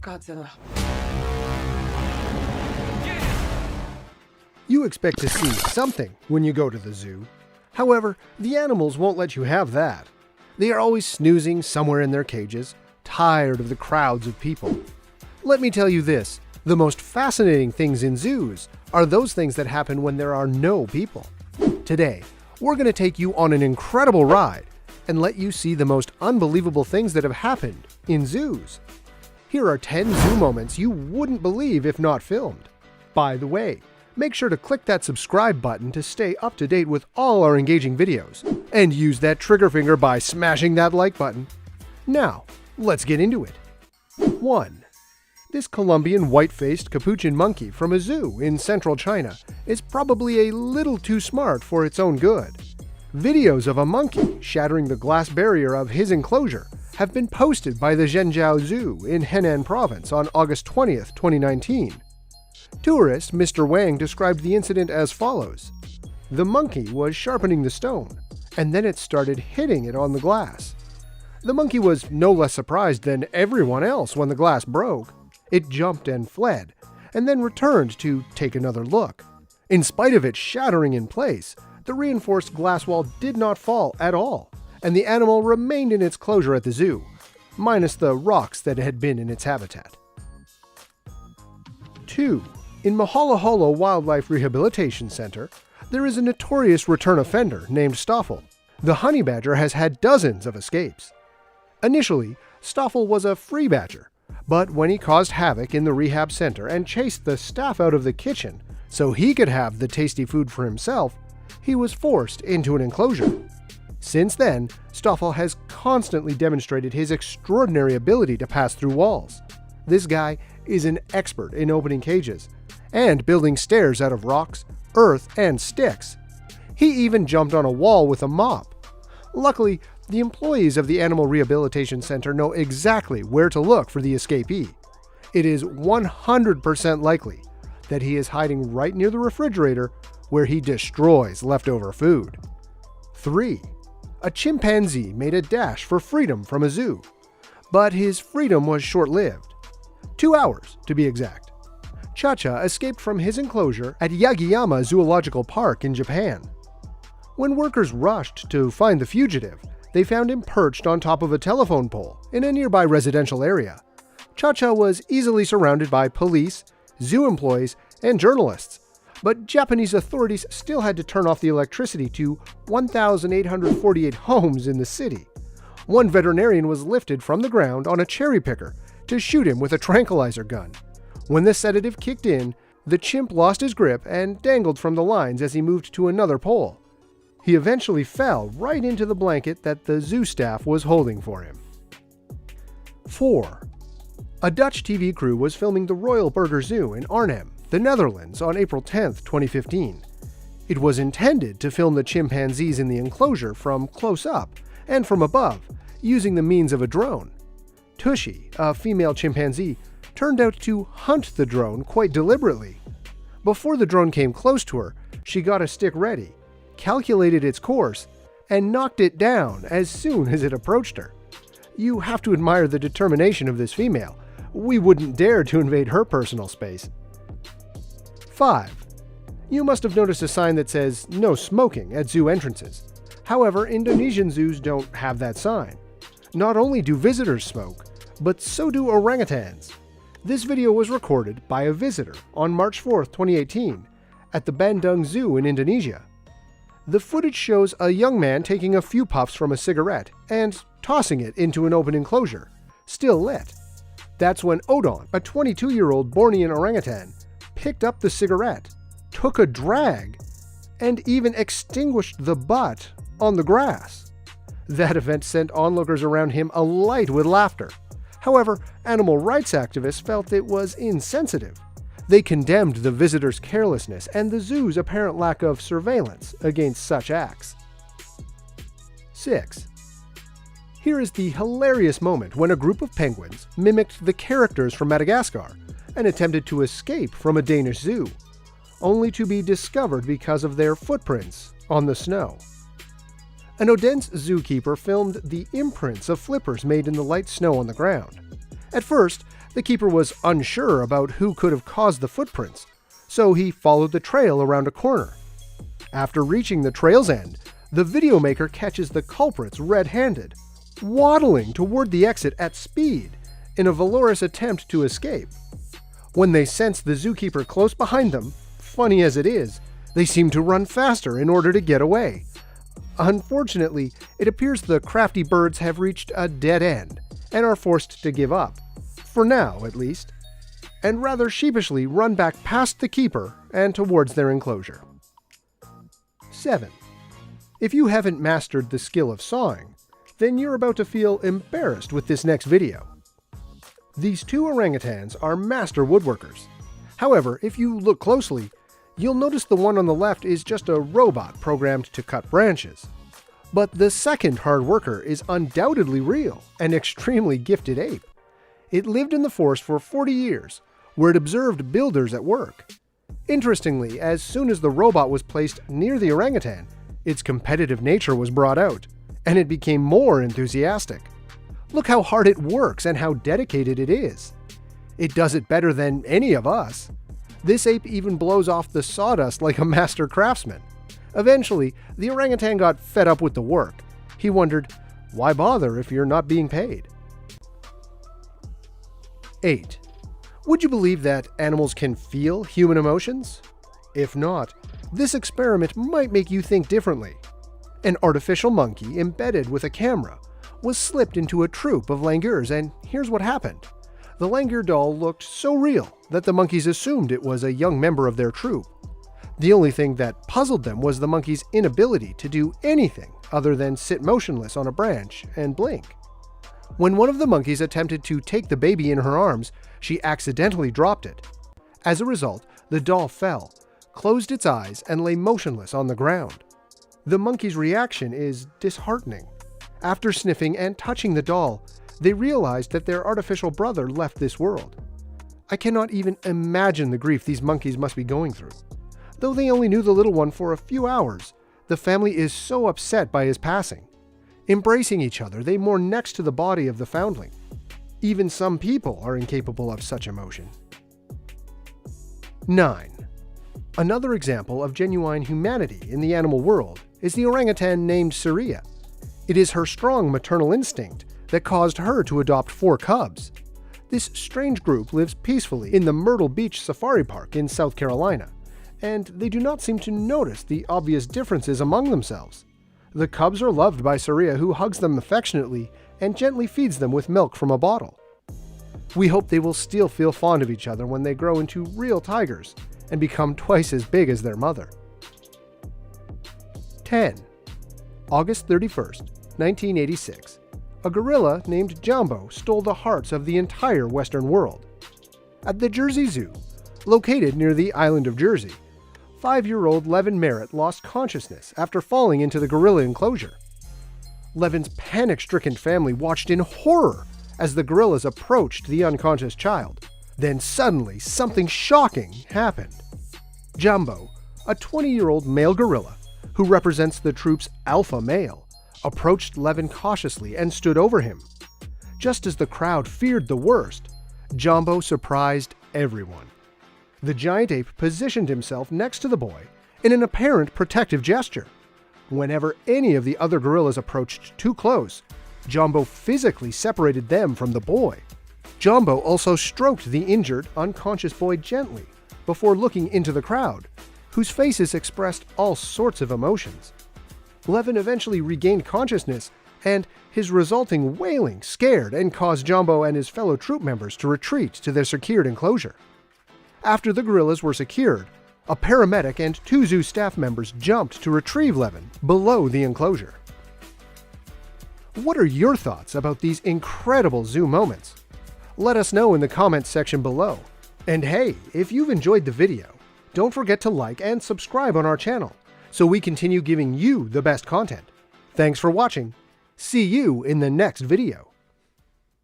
Godzilla. You expect to see something when you go to the zoo. However, the animals won't let you have that. They are always snoozing somewhere in their cages, tired of the crowds of people. Let me tell you this, the most fascinating things in zoos are those things that happen when there are no people. Today, we're going to take you on an incredible ride and let you see the most unbelievable things that have happened in zoos. Here are 10 zoo moments you wouldn't believe if not filmed. By the way, make sure to click that subscribe button to stay up to date with all our engaging videos, and use that trigger finger by smashing that like button. Now, let's get into it. 1. This Colombian white-faced capuchin monkey from a zoo in central China is probably a little too smart for its own good. Videos of a monkey shattering the glass barrier of his enclosure have been posted by the Zhenjiao Zoo in Henan Province on August 20th, 2019. Tourist Mr. Wang described the incident as follows. The monkey was sharpening the stone, and then it started hitting it on the glass. The monkey was no less surprised than everyone else when the glass broke. It jumped and fled, and then returned to take another look. In spite of it shattering in place, the reinforced glass wall did not fall at all, and the animal remained in its closure at the zoo, minus the rocks that had been in its habitat. 2. In Mahalo Wildlife Rehabilitation Center, there is a notorious return offender named Stoffel. The honey badger has had dozens of escapes. Initially, Stoffel was a free badger, but when he caused havoc in the rehab center and chased the staff out of the kitchen so he could have the tasty food for himself, he was forced into an enclosure. Since then, Stoffel has constantly demonstrated his extraordinary ability to pass through walls. This guy is an expert in opening cages and building stairs out of rocks, earth, and sticks. He even jumped on a wall with a mop. Luckily, the employees of the Animal Rehabilitation Center know exactly where to look for the escapee. It is 100% likely that he is hiding right near the refrigerator where he destroys leftover food. 3. A chimpanzee made a dash for freedom from a zoo, but his freedom was short-lived. 2 hours, to be exact. Cha-Cha escaped from his enclosure at Yagiyama Zoological Park in Japan. When workers rushed to find the fugitive, they found him perched on top of a telephone pole in a nearby residential area. Cha-Cha was easily surrounded by police, zoo employees, and journalists, but Japanese authorities still had to turn off the electricity to 1,848 homes in the city. One veterinarian was lifted from the ground on a cherry picker to shoot him with a tranquilizer gun. When the sedative kicked in, the chimp lost his grip and dangled from the lines as he moved to another pole. He eventually fell right into the blanket that the zoo staff was holding for him. 4. A Dutch TV crew was filming the Royal Burger Zoo in Arnhem, the Netherlands, on April 10, 2015. It was intended to film the chimpanzees in the enclosure from close up and from above, using the means of a drone. Tushy, a female chimpanzee, turned out to hunt the drone quite deliberately. Before the drone came close to her, she got a stick ready, calculated its course, and knocked it down as soon as it approached her. You have to admire the determination of this female. We wouldn't dare to invade her personal space. 5. You must have noticed a sign that says "No smoking" at zoo entrances. However, Indonesian zoos don't have that sign. Not only do visitors smoke, but so do orangutans. This video was recorded by a visitor on March 4, 2018, at the Bandung Zoo in Indonesia. The footage shows a young man taking a few puffs from a cigarette and tossing it into an open enclosure, still lit. That's when Odon, a 22-year-old Bornean orangutan, picked up the cigarette, took a drag, and even extinguished the butt on the grass. That event sent onlookers around him alight with laughter. However, animal rights activists felt it was insensitive. They condemned the visitor's carelessness and the zoo's apparent lack of surveillance against such acts. 6. Here is the hilarious moment when a group of penguins mimicked the characters from Madagascar and attempted to escape from a Danish zoo, only to be discovered because of their footprints on the snow. An Odense zookeeper filmed the imprints of flippers made in the light snow on the ground. At first, the keeper was unsure about who could have caused the footprints, so he followed the trail around a corner. After reaching the trail's end, the videomaker catches the culprits red-handed, waddling toward the exit at speed in a valorous attempt to escape. When they sense the zookeeper close behind them, funny as it is, they seem to run faster in order to get away. Unfortunately, it appears the crafty birds have reached a dead end and are forced to give up, for now at least, and rather sheepishly run back past the keeper and towards their enclosure. 7. If you haven't mastered the skill of sawing, then you're about to feel embarrassed with this next video. These two orangutans are master woodworkers. However, if you look closely, you'll notice the one on the left is just a robot programmed to cut branches. But the second hard worker is undoubtedly real, an extremely gifted ape. It lived in the forest for 40 years, where it observed builders at work. Interestingly, as soon as the robot was placed near the orangutan, its competitive nature was brought out, and it became more enthusiastic. Look how hard it works and how dedicated it is. It does it better than any of us. This ape even blows off the sawdust like a master craftsman. Eventually, the orangutan got fed up with the work. He wondered, why bother if you're not being paid? 8. Would you believe that animals can feel human emotions? If not, this experiment might make you think differently. An artificial monkey embedded with a camera was slipped into a troop of langurs, and here's what happened. The langur doll looked so real that the monkeys assumed it was a young member of their troop. The only thing that puzzled them was the monkey's inability to do anything other than sit motionless on a branch and blink. When one of the monkeys attempted to take the baby in her arms, she accidentally dropped it. As a result, the doll fell, closed its eyes, and lay motionless on the ground. The monkey's reaction is disheartening. After sniffing and touching the doll, they realized that their artificial brother left this world. I cannot even imagine the grief these monkeys must be going through. Though they only knew the little one for a few hours, the family is so upset by his passing. Embracing each other, they mourn next to the body of the foundling. Even some people are incapable of such emotion. 9. Another example of genuine humanity in the animal world is the orangutan named Surya. It is her strong maternal instinct that caused her to adopt 4 cubs. This strange group lives peacefully in the Myrtle Beach Safari Park in South Carolina, and they do not seem to notice the obvious differences among themselves. The cubs are loved by Surya, who hugs them affectionately and gently feeds them with milk from a bottle. We hope they will still feel fond of each other when they grow into real tigers and become twice as big as their mother. 10. August 31st, 1986. A gorilla named Jumbo stole the hearts of the entire Western world. At the Jersey Zoo, located near the island of Jersey, 5-year-old Levin Merritt lost consciousness after falling into the gorilla enclosure. Levin's panic-stricken family watched in horror as the gorillas approached the unconscious child. Then suddenly, something shocking happened. Jumbo, a 20-year-old male gorilla who represents the troop's alpha male, approached Levin cautiously and stood over him. Just as the crowd feared the worst, Jumbo surprised everyone. The giant ape positioned himself next to the boy in an apparent protective gesture. Whenever any of the other gorillas approached too close, Jumbo physically separated them from the boy. Jumbo also stroked the injured, unconscious boy gently before looking into the crowd, whose faces expressed all sorts of emotions. Levin eventually regained consciousness, and his resulting wailing scared and caused Jumbo and his fellow troop members to retreat to their secured enclosure. After the gorillas were secured, a paramedic and 2 zoo staff members jumped to retrieve Levin below the enclosure. What are your thoughts about these incredible zoo moments? Let us know in the comments section below. And hey, if you've enjoyed the video, don't forget to like and subscribe on our channel so we continue giving you the best content. Thanks for watching. See you in the next video.